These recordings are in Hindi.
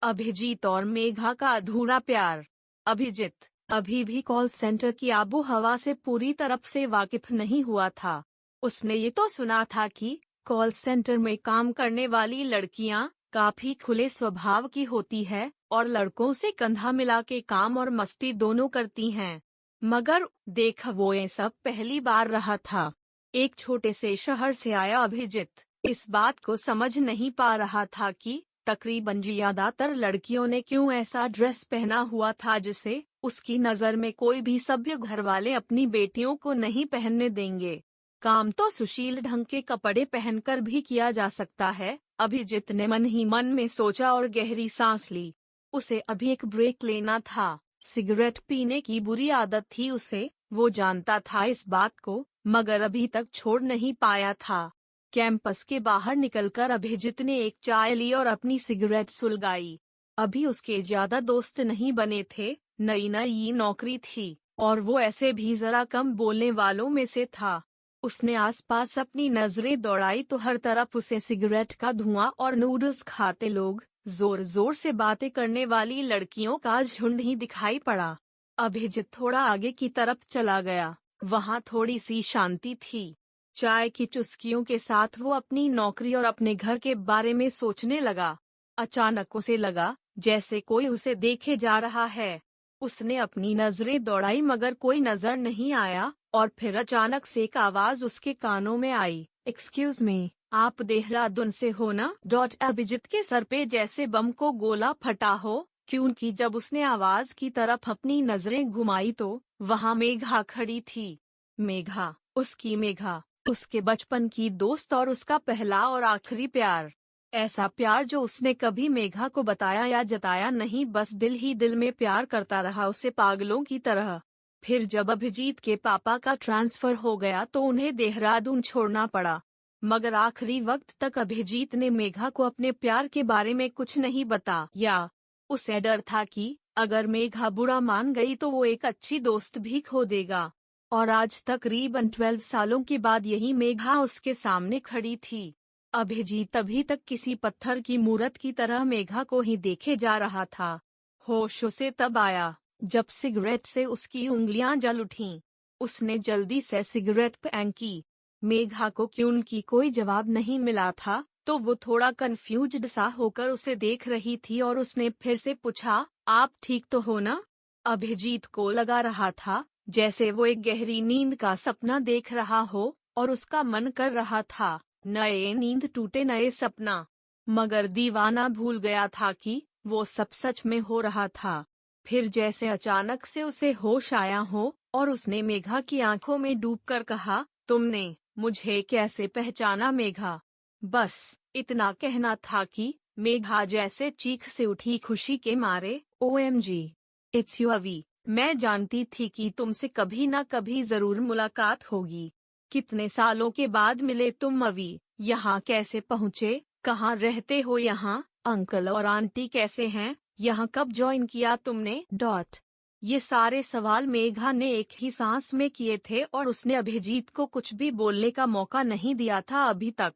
अभिजीत और मेघा का अधूरा प्यार। अभिजीत अभी भी कॉल सेंटर की आबो हवा से पूरी तरफ से वाकिफ नहीं हुआ था। उसने ये तो सुना था कि कॉल सेंटर में काम करने वाली लड़कियां काफी खुले स्वभाव की होती है और लड़कों से कंधा मिला के काम और मस्ती दोनों करती हैं। मगर देख वो ये सब पहली बार रहा था। एक छोटे से शहर से आया अभिजीत इस बात को समझ नहीं पा रहा था कि तकरीबन ज्यादातर लड़कियों ने क्यों ऐसा ड्रेस पहना हुआ था जिसे उसकी नजर में कोई भी सभ्य घरवाले अपनी बेटियों को नहीं पहनने देंगे। काम तो सुशील ढंग के कपड़े पहनकर भी किया जा सकता है, अभिजीत ने मन ही मन में सोचा और गहरी सांस ली। उसे अभी एक ब्रेक लेना था। सिगरेट पीने की बुरी आदत थी उसे, वो जानता था इस बात को, मगर अभी तक छोड़ नहीं पाया था। कैंपस के बाहर निकलकर अभिजीत ने एक चाय ली और अपनी सिगरेट सुलगाई। अभी उसके ज्यादा दोस्त नहीं बने थे, नई नई नौकरी थी और वो ऐसे भी जरा कम बोलने वालों में से था। उसने आसपास अपनी नजरें दौड़ाई तो हर तरफ उसे सिगरेट का धुआं और नूडल्स खाते लोग, जोर जोर से बातें करने वाली लड़कियों का झुंड ही दिखाई पड़ा। अभिजीत थोड़ा आगे की तरफ चला गया। वहाँ थोड़ी सी शांति थी। चाय की चुस्कियों के साथ वो अपनी नौकरी और अपने घर के बारे में सोचने लगा। अचानक उसे लगा जैसे कोई उसे देखे जा रहा है। उसने अपनी नजरें दौड़ाई मगर कोई नजर नहीं आया और फिर अचानक से एक आवाज उसके कानों में आई, एक्सक्यूज मी, आप देहरादून से हो ना? अभिजीत के सर पे जैसे बम को गोला फटा हो, क्योंकि जब उसने आवाज की तरफ अपनी नजरें घुमाई तो वहाँ मेघा खड़ी थी। मेघा, उसकी मेघा, उसके बचपन की दोस्त और उसका पहला और आखिरी प्यार। ऐसा प्यार जो उसने कभी मेघा को बताया या जताया नहीं, बस दिल ही दिल में प्यार करता रहा उसे पागलों की तरह। फिर जब अभिजीत के पापा का ट्रांसफर हो गया तो उन्हें देहरादून छोड़ना पड़ा, मगर आखिरी वक्त तक अभिजीत ने मेघा को अपने प्यार के बारे में कुछ नहीं बताया। उसे डर था कि अगर मेघा बुरा मान गई तो वो एक अच्छी दोस्त भी खो देगा। और आज तकरीबन 12 सालों के बाद यही मेघा उसके सामने खड़ी थी। अभिजीत अभी तक किसी पत्थर की मूरत की तरह मेघा को ही देखे जा रहा था। होश उसे तब आया जब सिगरेट से उसकी उंगलियां जल उठीं। उसने जल्दी से सिगरेट फेंकी। मेघा को क्यों की कोई जवाब नहीं मिला था तो वो थोड़ा कंफ्यूज्ड सा होकर उसे देख रही थी और उसने फिर से पूछा, आप ठीक तो हो ना? अभिजीत को लगा रहा था जैसे वो एक गहरी नींद का सपना देख रहा हो और उसका मन कर रहा था नए नींद टूटे नए सपना। मगर दीवाना भूल गया था कि वो सब सच में हो रहा था। फिर जैसे अचानक से उसे होश आया हो और उसने मेघा की आंखों में डूबकर कहा, तुमने मुझे कैसे पहचाना मेघा? बस इतना कहना था कि मेघा जैसे चीख से उठी खुशी के मारे, OMG, इट्स यू अवी। मैं जानती थी कि तुमसे कभी ना कभी जरूर मुलाकात होगी। कितने सालों के बाद मिले तुम अवी, यहाँ कैसे पहुँचे, कहाँ रहते हो यहाँ, अंकल और आंटी कैसे हैं, यहाँ कब ज्वाइन किया तुमने? ये सारे सवाल मेघा ने एक ही सांस में किए थे और उसने अभिजीत को कुछ भी बोलने का मौका नहीं दिया था अभी तक।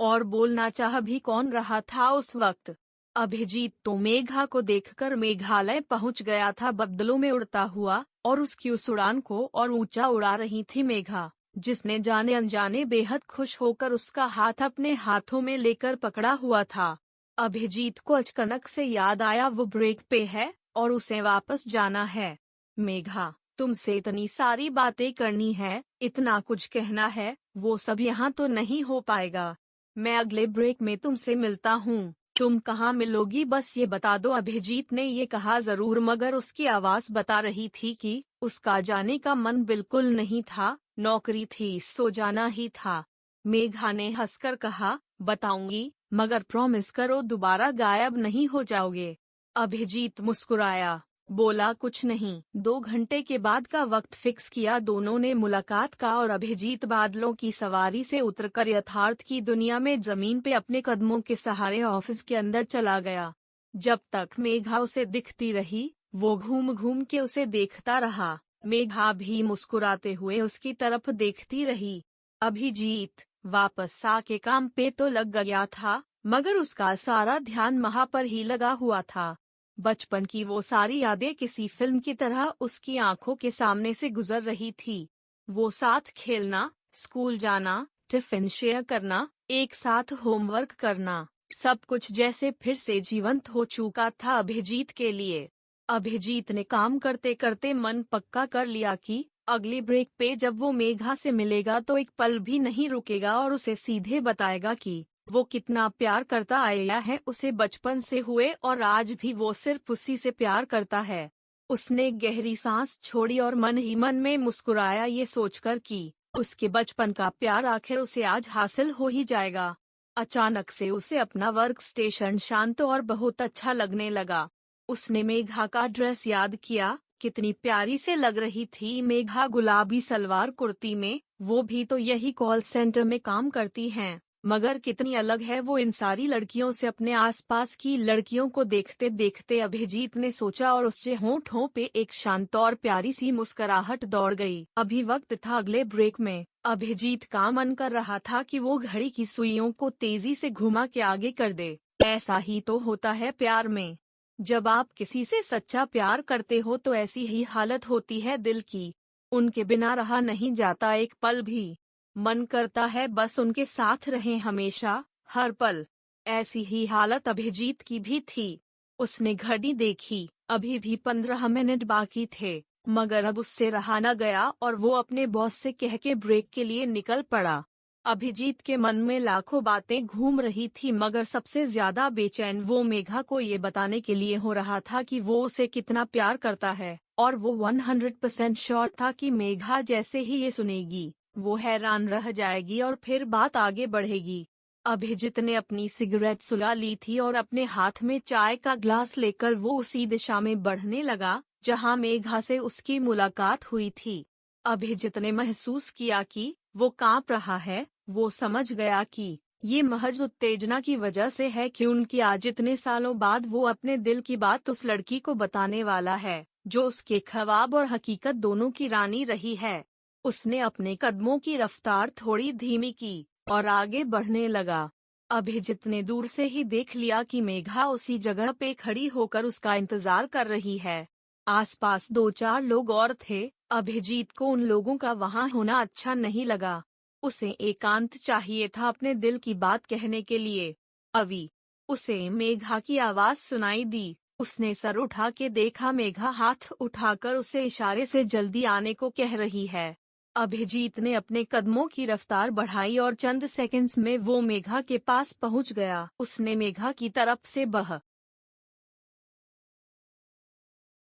और बोलना चाह भी कौन रहा था उस वक्त। अभिजीत तो मेघा को देखकर मेघालय पहुंच गया था बदलों में उड़ता हुआ, और उसकी उस उड़ान को और ऊंचा उड़ा रही थी मेघा, जिसने जाने अनजाने बेहद खुश होकर उसका हाथ अपने हाथों में लेकर पकड़ा हुआ था। अभिजीत को अचानक से याद आया वो ब्रेक पे है और उसे वापस जाना है। मेघा, तुमसे इतनी सारी बातें करनी है, इतना कुछ कहना है, वो सब यहाँ तो नहीं हो पाएगा। मैं अगले ब्रेक में तुमसे मिलता हूँ। तुम कहाँ मिलोगी बस ये बता दो। अभिजीत ने ये कहा जरूर, मगर उसकी आवाज बता रही थी कि उसका जाने का मन बिल्कुल नहीं था। नौकरी थी, सो जाना ही था। मेघा ने हंसकर कहा, बताऊंगी, मगर प्रॉमिस करो दोबारा गायब नहीं हो जाओगे। अभिजीत मुस्कुराया, बोला कुछ नहीं। 2 घंटे के बाद का वक्त फिक्स किया दोनों ने मुलाकात का और अभिजीत बादलों की सवारी से उतरकर यथार्थ की दुनिया में जमीन पे अपने कदमों के सहारे ऑफिस के अंदर चला गया। जब तक मेघा उसे दिखती रही वो घूम घूम के उसे देखता रहा। मेघा भी मुस्कुराते हुए उसकी तरफ देखती रही। अभिजीत वापस आके काम पे तो लग गया था, मगर उसका सारा ध्यान वहाँ पर ही लगा हुआ था। बचपन की वो सारी यादें किसी फिल्म की तरह उसकी आंखों के सामने से गुजर रही थी। वो साथ खेलना, स्कूल जाना, टिफिन शेयर करना, एक साथ होमवर्क करना, सब कुछ जैसे फिर से जीवंत हो चुका था अभिजीत के लिए। अभिजीत ने काम करते करते मन पक्का कर लिया कि अगली ब्रेक पे जब वो मेघा से मिलेगा तो एक पल भी नहीं रुकेगा और उसे सीधे बताएगा कि वो कितना प्यार करता आया है उसे बचपन से हुए और आज भी वो सिर्फ उसी से प्यार करता है। उसने गहरी सांस छोड़ी और मन ही मन में मुस्कुराया ये सोचकर कि उसके बचपन का प्यार आखिर उसे आज हासिल हो ही जाएगा। अचानक से उसे अपना वर्क स्टेशन शांत और बहुत अच्छा लगने लगा। उसने मेघा का ड्रेस याद किया, कितनी प्यारी से लग रही थी मेघा गुलाबी सलवार कुर्ती में, वो भी तो यही कॉल सेंटर में काम करती हैं। मगर कितनी अलग है वो इन सारी लड़कियों से। अपने आसपास की लड़कियों को देखते देखते अभिजीत ने सोचा और उसके होंठों पे एक शांत और प्यारी सी मुस्कुराहट दौड़ गई। अभी वक्त था अगले ब्रेक में। अभिजीत का मन कर रहा था कि वो घड़ी की सुइयों को तेजी से घुमा के आगे कर दे। ऐसा ही तो होता है प्यार में। जब आप किसी से सच्चा प्यार करते हो तो ऐसी ही हालत होती है दिल की। उनके बिना रहा नहीं जाता एक पल भी। मन करता है बस उनके साथ रहें हमेशा, हर पल। ऐसी ही हालत अभिजीत की भी थी। उसने घड़ी देखी, अभी भी 15 मिनट बाकी थे, मगर अब उससे रहा न गया और वो अपने बॉस से कह के ब्रेक के लिए निकल पड़ा। अभिजीत के मन में लाखों बातें घूम रही थी मगर सबसे ज्यादा बेचैन वो मेघा को ये बताने के लिए हो रहा था कि वो उसे कितना प्यार करता है, और वो 100% श्योर था कि मेघा जैसे ही ये सुनेगी वो हैरान रह जाएगी और फिर बात आगे बढ़ेगी। अभिजीत ने अपनी सिगरेट सुला ली थी और अपने हाथ में चाय का ग्लास लेकर वो उसी दिशा में बढ़ने लगा जहां मेघा से उसकी मुलाकात हुई थी। अभिजीत ने महसूस किया कि वो कांप रहा है। वो समझ गया कि ये महज उत्तेजना की वजह से है कि उनकी आज इतने सालों बाद वो अपने दिल की बात उस लड़की को बताने वाला है जो उसके ख्वाब और हकीकत दोनों की रानी रही है। उसने अपने कदमों की रफ्तार थोड़ी धीमी की और आगे बढ़ने लगा। अभिजीत ने दूर से ही देख लिया कि मेघा उसी जगह पे खड़ी होकर उसका इंतजार कर रही है। आसपास 2-4 लोग और थे। अभिजीत को उन लोगों का वहां होना अच्छा नहीं लगा। उसे एकांत चाहिए था अपने दिल की बात कहने के लिए। अभी उसे मेघा की आवाज सुनाई दी। उसने सर उठा के देखा, मेघा हाथ उठाकर उसे इशारे से जल्दी आने को कह रही है। अभिजीत ने अपने कदमों की रफ्तार बढ़ाई और चंद सेकंड्स में वो मेघा के पास पहुंच गया। उसने मेघा की तरफ से